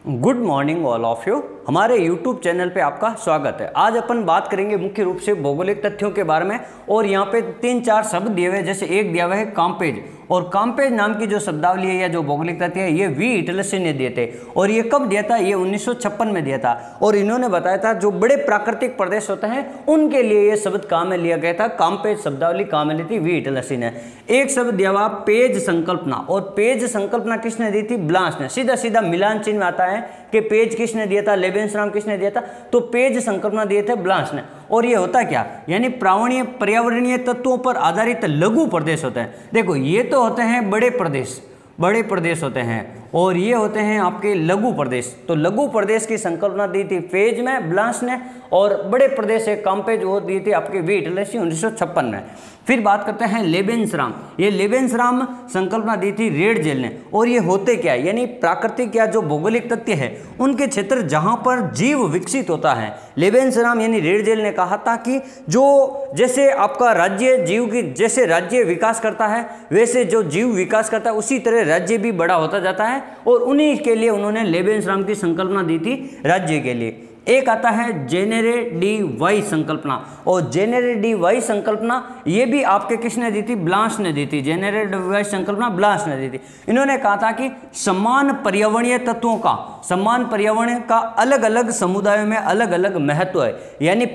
Good morning all of you. हमारे YouTube channel पे आपका स्वागत है। आज अपन बात करेंगे मुख्य रूप से भौगोलिक तथ्यों के बारे में। और यहाँ पे 3-4 शब्द दिए हुए हैं। जैसे एक दिया हुआ है काम्पेज, और काम्पेज नाम की जो शब्दावली है या जो भौगोलिक तथ्य है ये वी इटलसी ने दिए थे। और ये कब दिया था? ये 1956 में दिया था। और इन्होंने बताया था जो बड़े प्राकृतिक प्रदेश होते हैं उनके लिए ये शब्द काम में लिया गया था। काम्पेज शब्दावली काम में ली थी वी इटलसी ने। एक शब्द दिया हुआ पेज संकल्पना, और पेज संकल्पना किसने दी थी? ब्लांस ने। सीधा सीधा मिलान चिन्ह आता है कि पेज किसने दिया था, लेबेंसराम किसने दिया था, तो पेज संकल्पना दिए थे ब्लांस ने। और ये होता क्या? यानी पर्यावरणीय तत्वों पर आधारित लघु प्रदेश होते हैं। देखो ये तो होते हैं बड़े प्रदेश होते हैं, और ये होते हैं आपके लघु प्रदेश। तो लघु प्रदेश की संकल्पना दी थी पेज में ब्लांस ने, और बड़े प्रदेश है काम्पेज वो दी थी आपके वी इटलसी 1956 में। फिर बात करते हैं लेबेंसराम। ये लेबेंसराम संकल्पना दी थी रेडजेल ने। और ये होते क्या है? यानी प्राकृतिक या जो भौगोलिक तथ्य है उनके क्षेत्र जहां पर जीव विकसित होता है। लेबेंसराम यानी रेडजेल ने कहा था कि जो जैसे आपका राज्य जीव की जैसे राज्य विकास करता है वैसे जो जीव विकास करता है उसी तरह राज्य भी बड़ा होता जाता है। और उन्हीं के लिए उन्होंने लेबेंसराम की संकल्पना दी थी राज्य के लिए। एक आता है जेनेरे डी वाई संकल्पना, और जेनेरे डी वाई संकल्पना ये भी आपके किसने दी थी? ब्लांस ने दी थी। जेनेरे डी वाई संकल्पना ब्लांस ने दी थी। इन्होंने कहा था कि समान पर्यावरणीय तत्वों का, समान पर्यावरण का अलग अलग समुदायों में अलग अलग महत्व है। यानी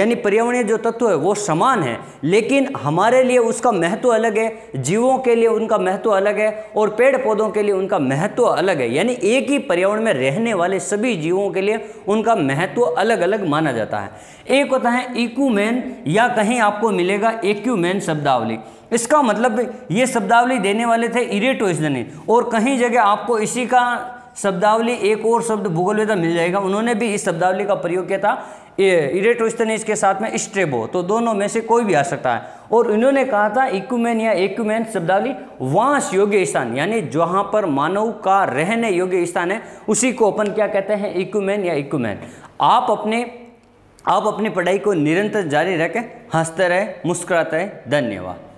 पर्यावरणीय जो तत्व है वो समान है, लेकिन हमारे लिए उसका महत्व अलग है, जीवों के लिए उनका महत्व अलग है, और पेड़ पौधों के लिए उनका महत्व अलग है। यानी एक ही पर्यावरण में रहने वाले सभी जीवों के लिए उनका महत्व अलग अलग माना जाता है। एक होता है इक्यूमेन, या कहीं आपको मिलेगा एक्यूमेन शब्दावली। इसका मतलब ये शब्दावली देने वाले थे इरेटोस्थनीज, और कहीं जगह आपको इसी का शब्दावली एक और शब्द भूगोलवेदा मिल जाएगा। उन्होंने भी इस शब्दावली का प्रयोग किया था इरेटोस्थनीज के साथ में स्ट्रेबो, तो दोनों में से कोई भी आ सकता है। और इन्होंने कहा था इक्यूमेन या एक्यूमेन शब्दावली वास योग्य स्थान, यानी जहाँ पर मानव का रहने योग्य स्थान है उसी को अपन क्या कहते हैं? इक्यूमेन या इक्यूमेन। आप अपनी पढ़ाई को निरंतर जारी रखें, हंसते रहे, मुस्कुराते रहे। धन्यवाद।